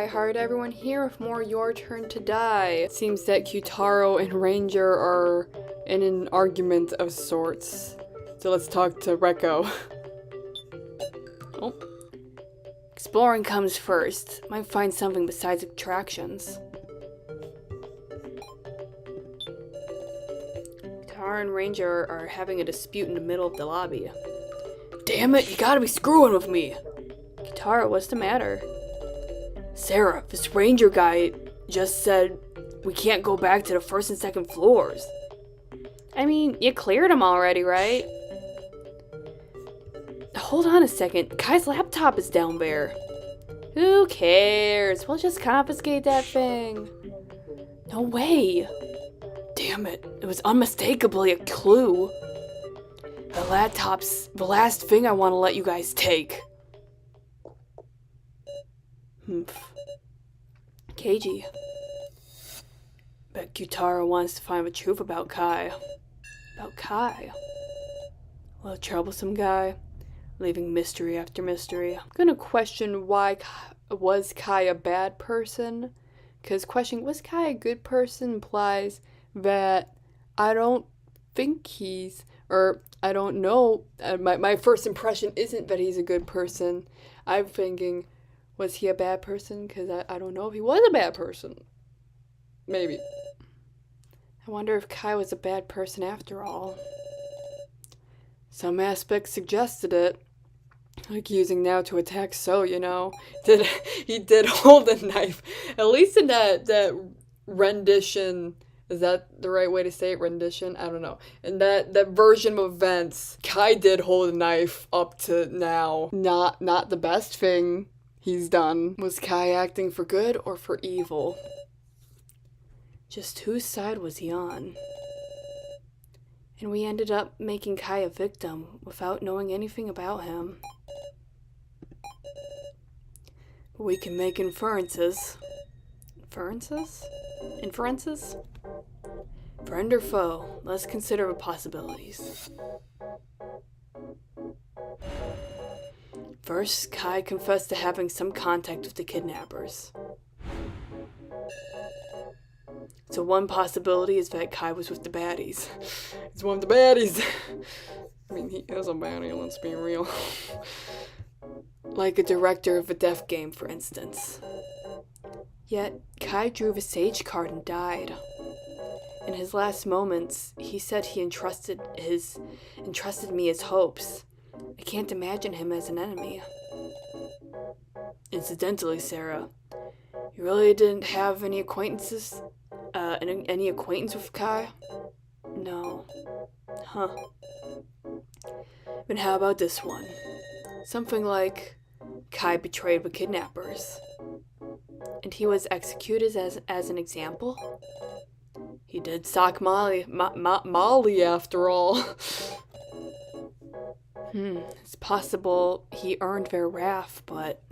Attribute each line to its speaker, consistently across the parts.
Speaker 1: I hired everyone here with more your turn to die. It seems that Kyutaro and Ranger are in an argument of sorts. So let's talk to Reko. Oh. Exploring comes first. Might find something besides attractions. Kyutaro and Ranger are having a dispute in the middle of the lobby. Damn it, you gotta be screwing with me! Kyutaro, what's the matter? Sarah, this ranger guy just said we can't go back to the first and second floors. I mean, you cleared them already, right? Hold on a second. Kai's laptop is down there. Who cares? We'll just confiscate that thing. No way. Damn it. It was unmistakably a clue. The laptop's the last thing I want to let you guys take. Keiji. Bet Kyutaro wants to find the truth about Kai. About Kai? Well, troublesome guy. Leaving mystery after mystery. I'm gonna question why was Kai a bad person? Because questioning was Kai a good person implies that I don't think he's, or I don't know. My first impression isn't that he's a good person. I'm thinking, was he a bad person? Because I don't know if he was a bad person. Maybe. I wonder if Kai was a bad person after all. Some aspects suggested it. Like using now to attack So, you know. He did hold a knife. At least in that rendition. Is that the right way to say it? Rendition? I don't know. In that version of events, Kai did hold a knife up to now. Not the best thing he's done. Was Kai acting for good or for evil? Just whose side was he on? And we ended up making Kai a victim without knowing anything about him. But we can make inferences. Inferences? Inferences? Friend or foe, let's consider the possibilities. First, Kai confessed to having some contact with the kidnappers. So one possibility is that Kai was with the baddies. He's one of the baddies. I mean, he is a baddie, let's be real. Like a director of a death game, for instance. Yet, Kai drew the sage card and died. In his last moments, he said he entrusted me his hopes. I can't imagine him as an enemy. Incidentally, Sarah, you really didn't have any acquaintances? Any acquaintance with Kai? No. Huh. Then how about this one? Something like Kai betrayed the kidnappers. And he was executed as an example? He did sock Molly after all. It's possible he earned their wrath, but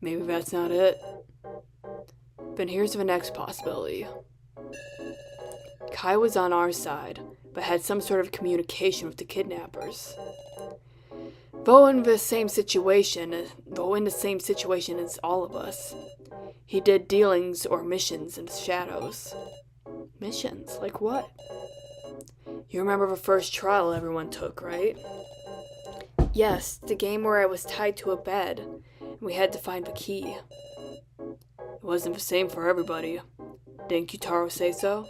Speaker 1: maybe that's not it. Then here's the next possibility. Kai was on our side, but had some sort of communication with the kidnappers. Though in the same situation as all of us, he did dealings or missions in the shadows. Missions? Like what? You remember the first trial everyone took, right? Yes, the game where I was tied to a bed, and we had to find the key. It wasn't the same for everybody. Didn't Kyutaro say so?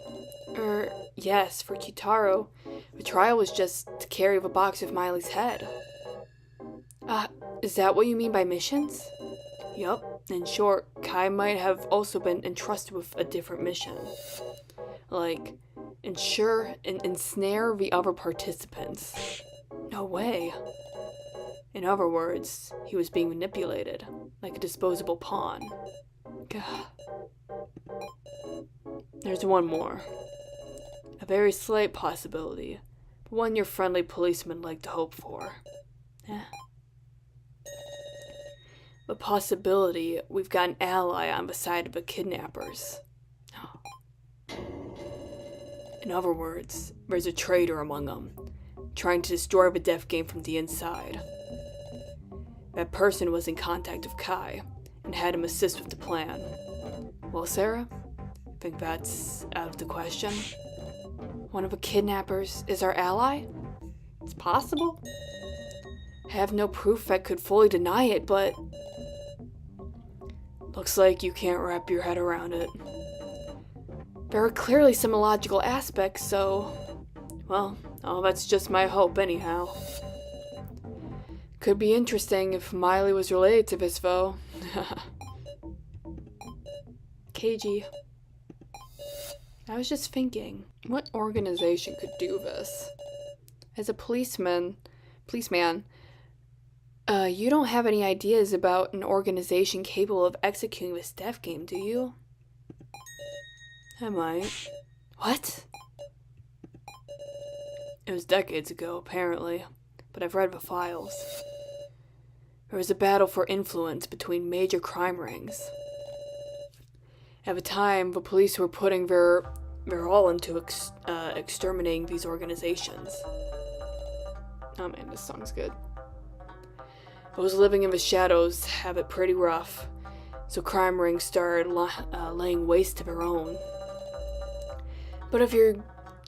Speaker 1: Yes, for Kyutaro, the trial was just to carry the box with Miley's head. Is that what you mean by missions? Yup. In short, Kai might have also been entrusted with a different mission. Like, ensnare the other participants. No way. In other words, he was being manipulated, like a disposable pawn. Gah. There's one more. A very slight possibility, but one your friendly policemen like to hope for. The possibility we've got an ally on the side of the kidnappers. In other words, there's a traitor among them, trying to destroy the death game from the inside. That person was in contact with Kai, and had him assist with the plan. Well, Sarah, think that's out of the question? One of the kidnappers is our ally? It's possible. I have no proof that could fully deny it, but looks like you can't wrap your head around it. There are clearly some illogical aspects, so, well, that's just my hope anyhow. Could be interesting if Miley was related to Visvo. KG. I was just thinking, what organization could do this? As a policeman, you don't have any ideas about an organization capable of executing this death game, do you? I might. What? It was decades ago, apparently, but I've read the files. There was a battle for influence between major crime rings. At the time, the police were putting their all into exterminating these organizations. Oh man, this song's good. Those living in the shadows have it pretty rough, so crime rings started laying waste to their own. But if you're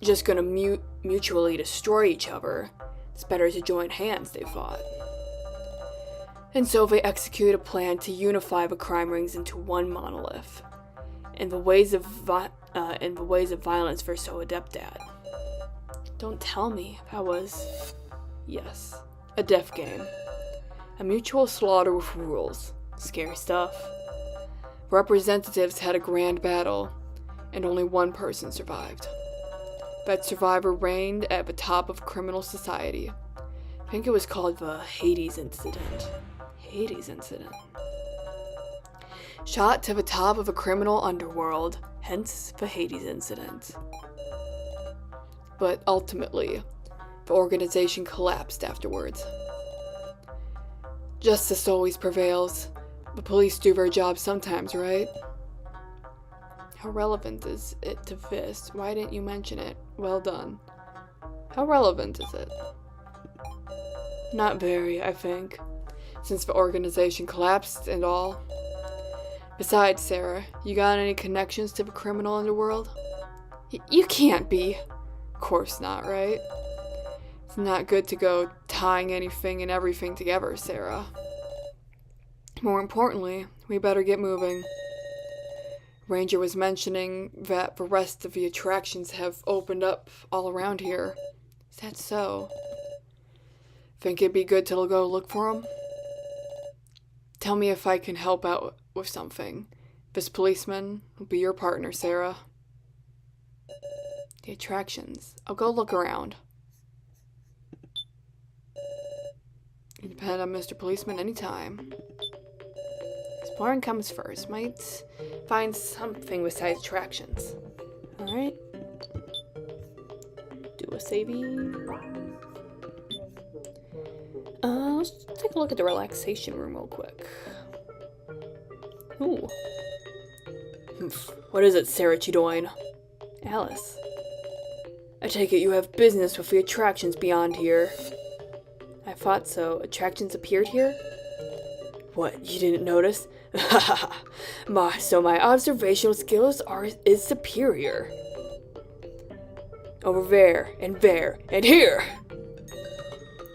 Speaker 1: just gonna mutually destroy each other, it's better to join hands, they thought. And so they executed a plan to unify the crime rings into one monolith, and the ways of violence they're so adept at. Don't tell me that was, yes, a death game. A mutual slaughter with rules. Scary stuff. Representatives had a grand battle, and only one person survived. That survivor reigned at the top of criminal society. I think it was called the Hades incident. Hades incident. Shot to the top of a criminal underworld, hence the Hades incident. But ultimately, the organization collapsed afterwards. Justice always prevails. The police do their job sometimes, right? How relevant is it to this? Why didn't you mention it? Well done. How relevant is it? Not very, I think, since the organization collapsed and all. Besides, Sarah, you got any connections to the criminal underworld? You can't be. Of course not, right? It's not good to go tying anything and everything together, Sarah. More importantly, we better get moving. Ranger was mentioning that the rest of the attractions have opened up all around here. Is that so? Think it'd be good to go look for them? Tell me if I can help out with something. This policeman will be your partner, Sarah. The attractions. I'll go look around. You depend on Mr. Policeman anytime. Exploring comes first. Might find something besides attractions. Alright. Do a savey. Let's take a look at the relaxation room real quick. Ooh. What is it, Sarah Chidoin? Alice. I take it you have business with the attractions beyond here. I thought so. Attractions appeared here? What, you didn't notice? So my observational skills is superior. Over there, and here!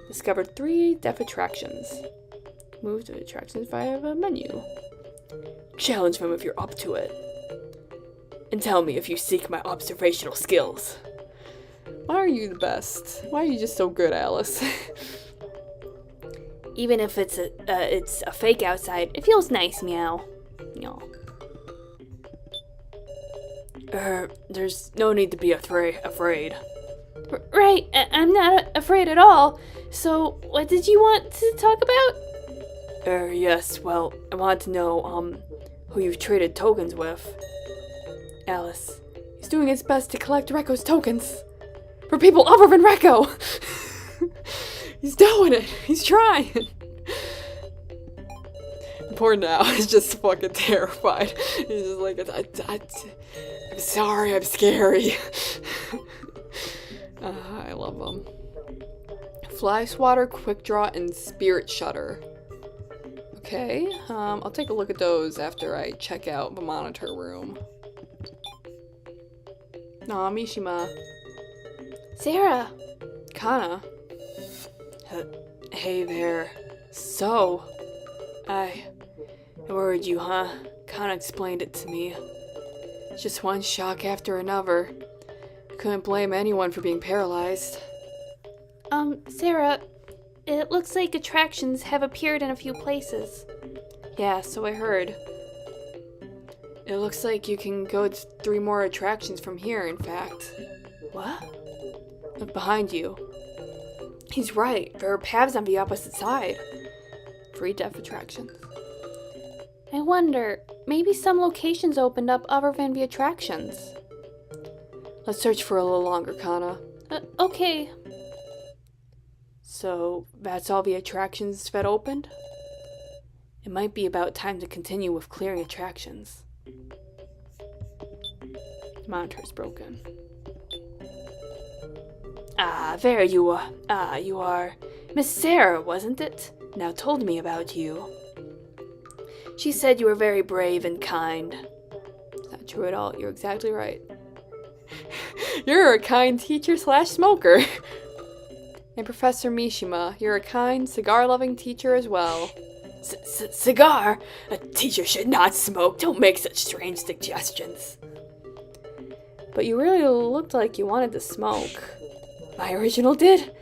Speaker 1: Discovered 3 deaf attractions. Move to attractions via the menu. Challenge them if you're up to it. And tell me if you seek my observational skills. Why are you the best? Why are you just so good, Alice? Even if it's a fake outside, it feels nice, meow. No. There's no need to be afraid. Right, I'm not afraid at all. So, what did you want to talk about? Yes, well, I want to know, who you've traded tokens with. Alice. He's doing his best to collect Rekko's tokens. For people other than Rekko! He's doing it! He's trying! Poor Now is just fucking terrified. He's just like, I'm sorry, I'm scary. I love them. Fly Swatter, Quick Draw, and Spirit Shutter. Okay, I'll take a look at those after I check out the monitor room. Aw, Mishima.
Speaker 2: Sarah!
Speaker 1: Kana. Hey there. So, I worried you, huh? Kana explained it to me. Just one shock after another. Couldn't blame anyone for being paralyzed.
Speaker 2: Sarah, it looks like attractions have appeared in a few places.
Speaker 1: Yeah, so I heard. It looks like you can go to 3 more attractions from here, in fact.
Speaker 2: What?
Speaker 1: Look behind you. He's right. There are paths on the opposite side. 3 death attractions.
Speaker 2: I wonder, maybe some locations opened up other than the attractions.
Speaker 1: Let's search for a little longer, Kana.
Speaker 2: Okay.
Speaker 1: So, that's all the attractions that opened? It might be about time to continue with clearing attractions. The monitor's broken. There you are. You are Miss Sarah, wasn't it? Now told me about you. She said you were very brave and kind. It's not true at all. You're exactly right. You're a kind teacher/smoker. And Professor Mishima, you're a kind, cigar-loving teacher as well. Cigar? A teacher should not smoke. Don't make such strange suggestions. But you really looked like you wanted to smoke. My original did?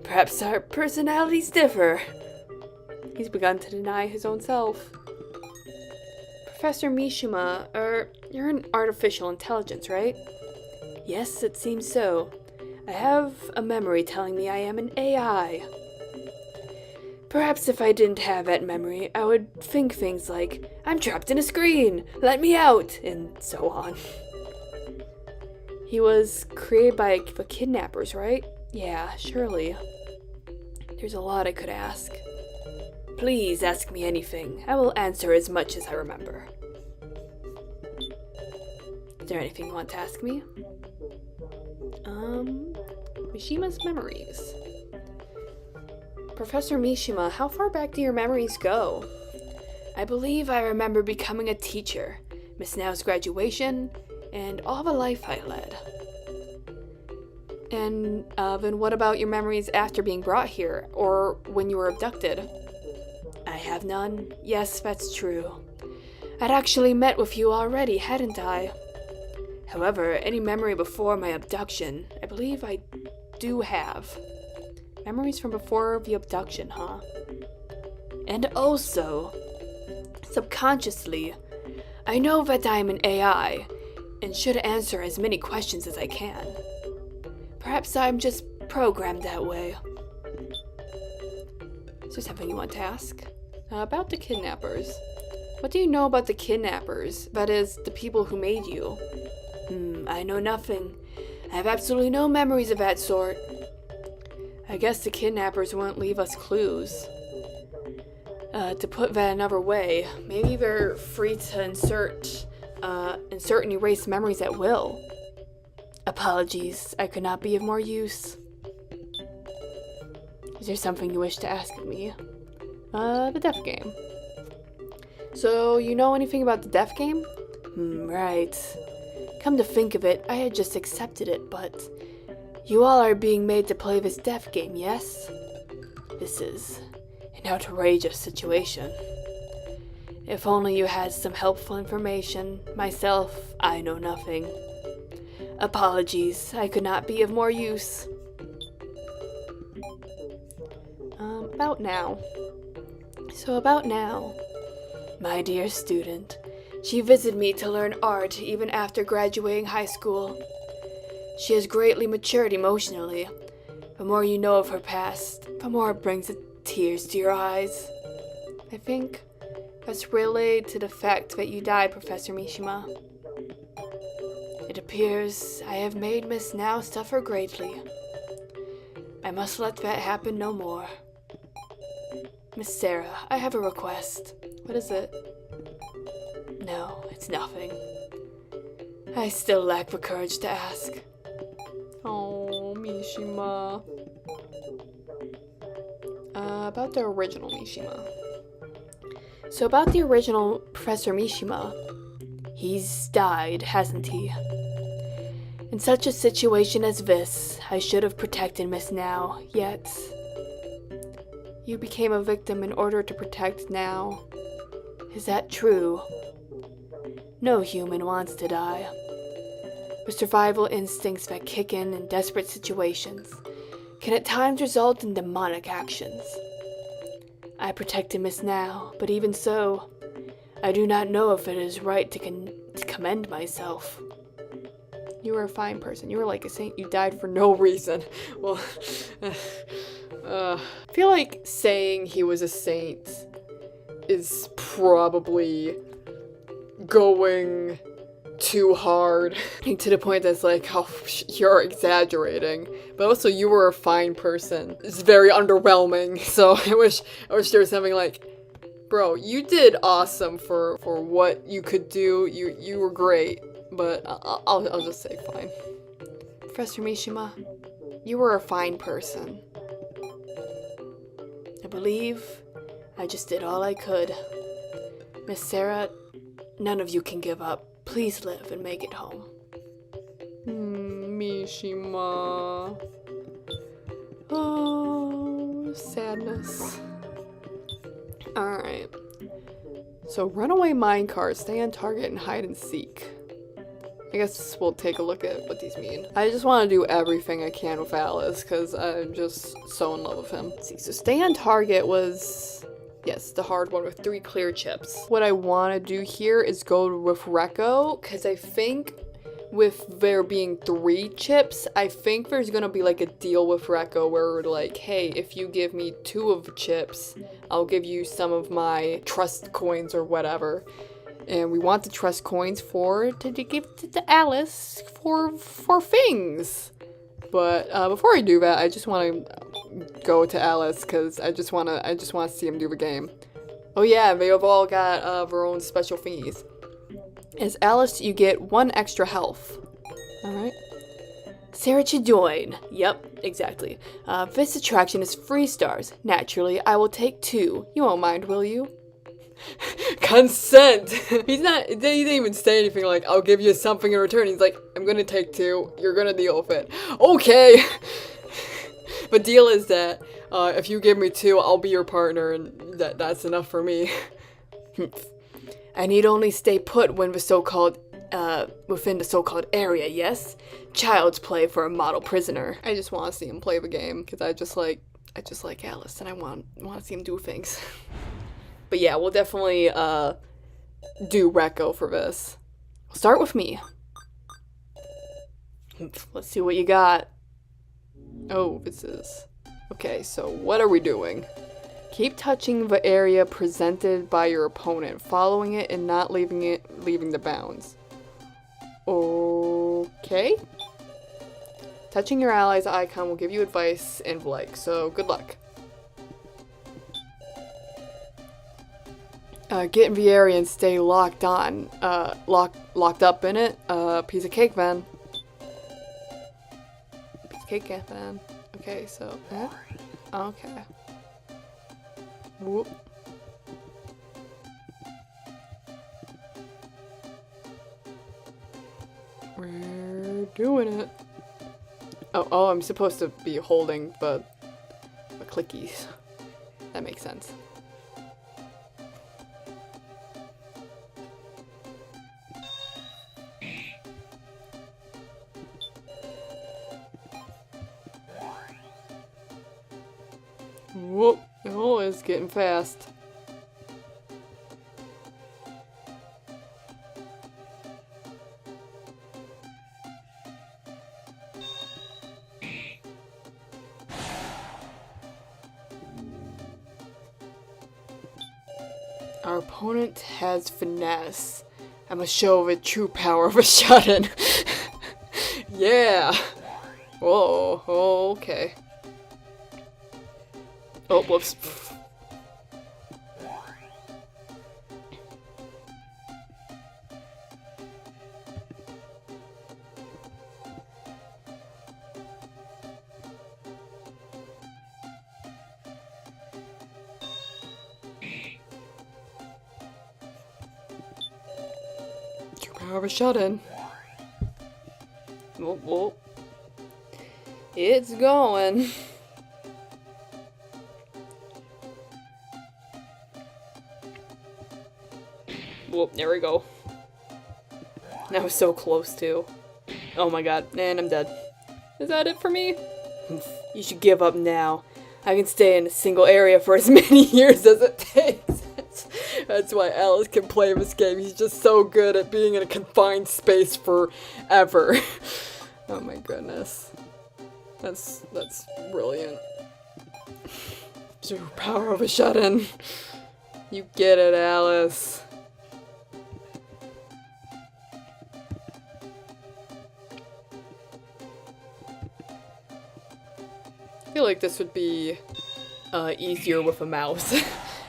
Speaker 1: Perhaps our personalities differ. He's begun to deny his own self. Professor Mishima, you're an artificial intelligence, right? Yes, it seems so. I have a memory telling me I am an AI. Perhaps if I didn't have that memory, I would think things like, I'm trapped in a screen, let me out, and so on. He was created by the kidnappers, right? Yeah, surely. There's a lot I could ask. Please ask me anything. I will answer as much as I remember. Is there anything you want to ask me? Mishima's memories. Professor Mishima, how far back do your memories go? I believe I remember becoming a teacher, Miss Now's graduation, and all the life I led. And then what about your memories after being brought here, or when you were abducted? I have none. Yes, that's true. I'd actually met with you already, hadn't I? However, any memory before my abduction, I believe I do have. Memories from before the abduction, huh? And also, subconsciously, I know that I'm an AI, and should answer as many questions as I can. Perhaps I'm just programmed that way. Is there something you want to ask? About the kidnappers. What do you know about the kidnappers? That is, the people who made you. I know nothing. I have absolutely no memories of that sort. I guess the kidnappers won't leave us clues. To put that another way, maybe they're free to insert and erase memories at will. Apologies, I could not be of more use. Is there something you wish to ask of me? The deaf game. So, you know anything about the deaf game? Right. Come to think of it, I had just accepted it, but you all are being made to play this deaf game, yes? This is an outrageous situation. If only you had some helpful information. Myself, I know nothing. Apologies, I could not be of more use. About now. So about now. My dear student, she visited me to learn art even after graduating high school. She has greatly matured emotionally. The more you know of her past, the more it brings the tears to your eyes. I think that's related to the fact that you died, Professor Mishima. It appears I have made Miss Now suffer greatly. I must let that happen no more. Miss Sarah, I have a request. What is it? No, it's nothing. I still lack the courage to ask. Oh, Mishima. About the original Mishima. So about the original Professor Mishima, he's died, hasn't he? In such a situation as this, I should have protected Miss Now, yet you became a victim in order to protect Now. Is that true? No human wants to die. But survival instincts that kick in desperate situations can at times result in demonic actions. I protected Miss Now, but even so, I do not know if it is right to commend myself. You were a fine person. You were like a saint. You died for no reason. Well, I feel like saying he was a saint is probably going too hard to the point that's like, oh, you're exaggerating. But also, you were a fine person. It's very underwhelming. So I wish there was something like, bro, you did awesome for what you could do. You were great. But I'll just say fine. Professor Mishima, you were a fine person. I believe I just did all I could. Miss Sarah, none of you can give up. Please live and make it home. Mishima. Oh, sadness. Alright. So runaway minecart, stay on target, and hide and seek. I guess we'll take a look at what these mean. I just want to do everything I can with Alice, because I'm just so in love with him. Let's see, so stay on target was, yes, the hard one with 3 clear chips. What I want to do here is go with Recco, because I think with there being 3 chips, I think there's going to be like a deal with Recco where we're like, hey, if you give me 2 of the chips, I'll give you some of my trust coins or whatever. And we want the trust coins to give to Alice for things. But before I do that, I just want to go to Alice because I just want to see him do the game. Oh yeah, they have all got their own special thingies. As Alice, you get 1 extra health. All right. Sarah should join. Yep, exactly. This attraction is 3 stars. Naturally, I will take 2. You won't mind, will you? Consent! He didn't even say anything like, I'll give you something in return. He's like, I'm gonna take 2, you're gonna deal with it. Okay! But deal is that, if you give me 2, I'll be your partner, and that's enough for me. I need only stay put when within the so-called area, yes? Child's play for a model prisoner. I just want to see him play the game, because I just like Alice, and I want to see him do things. But yeah, we'll definitely do Recco for this. Start with me. Let's see what you got. Oh, this is... Okay, so what are we doing? Keep touching the area presented by your opponent, following it and not leaving the bounds. Okay. Touching your ally's icon will give you advice and like, so good luck. Get in the area and stay locked on. Locked up in it. Piece of cake, man. Piece of cake, man. Okay, so, okay. Whoop. We're doing it. Oh, I'm supposed to be holding the clickies. That makes sense. Whoop. Oh, it's getting fast. Our opponent has finesse. I must show the true power of a shut-in. Yeah. Whoa. Oh, okay. Oh, whoops. Power of a shut-in. Whoop, whoop. It's going. Whoop, there we go. That was so close too. Oh my god, and I'm dead. Is that it for me? You should give up now. I can stay in a single area for as many years as it takes. That's why Alice can play this game. He's just so good at being in a confined space forever. Oh my goodness. That's brilliant. Power of a shut-in. You get it, Alice. I feel like this would be easier with a mouse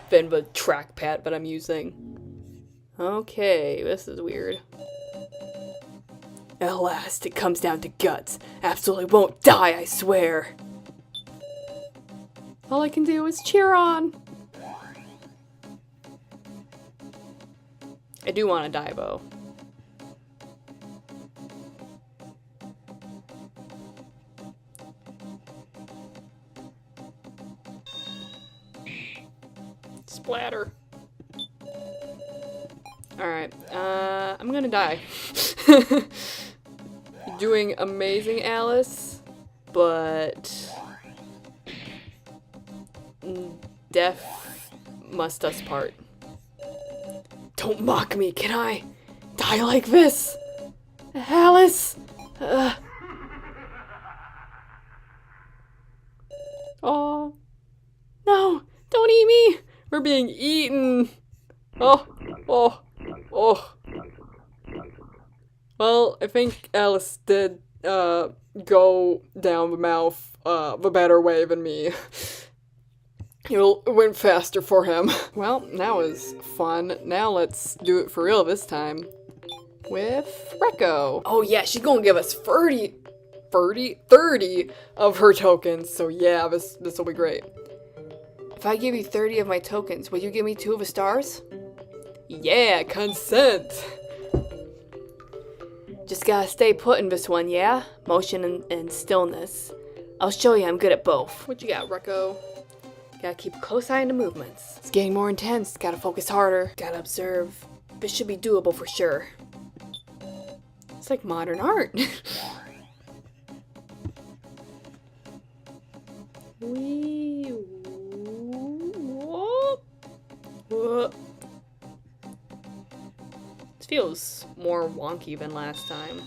Speaker 1: than the trackpad that I'm using. Okay, this is weird. At last, it comes down to guts. Absolutely won't die, I swear. All I can do is cheer on. I do want to die, though. Splatter. Alright, I'm gonna die. You're doing amazing, Alice, but death must us part. Don't mock me, can I die like this? Alice! Oh. No! Don't eat me! We're being eaten! Oh. Well, I think Alice did, go down the mouth, the better way than me. It went faster for him. Well, that was fun. Now let's do it for real this time. With Recco. Oh yeah, she's gonna give us 30 of her tokens. So yeah, this will be great. If I give you 30 of my tokens, will you give me 2 of the stars? Yeah, consent. Just gotta stay put in this one, yeah? Motion and stillness. I'll show you I'm good at both. What you got, Recco? Gotta keep a close eye on the movements. It's getting more intense. Gotta focus harder. Gotta observe. This should be doable for sure. It's like modern art. Wee. Whoop. Whoop. This feels more wonky than last time.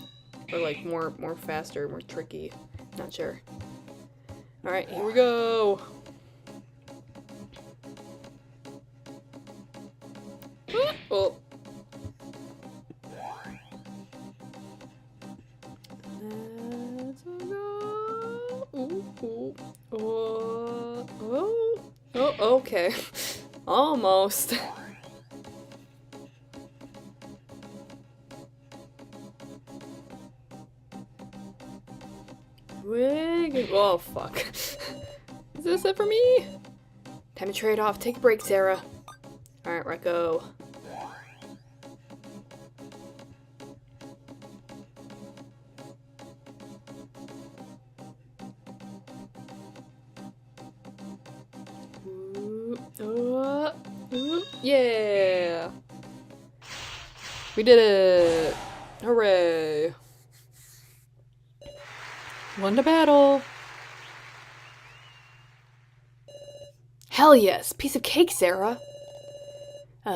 Speaker 1: Or like more faster, more tricky. Not sure. Alright, here we go. Oh. Let's go. Ooh. Oh, okay. Almost. Oh, fuck. Is this it for me? Time to trade off. Take a break, Sarah. Alright, Recco. Yeah! We did it! Hooray! Won the battle! Hell yes! Piece of cake, Sarah!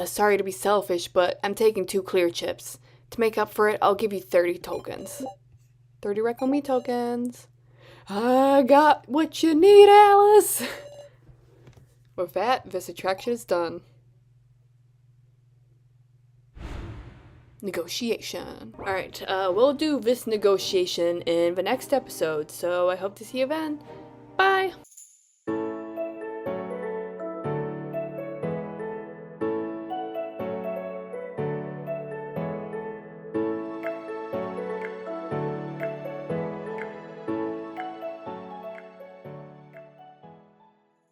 Speaker 1: Sorry to be selfish, but I'm taking 2 clear chips. To make up for it, I'll give you 30 tokens. 30 Recco Me tokens. I got what you need, Alice! With that, this attraction is done. Negotiation. Alright, we'll do this negotiation in the next episode, so I hope to see you then. Bye!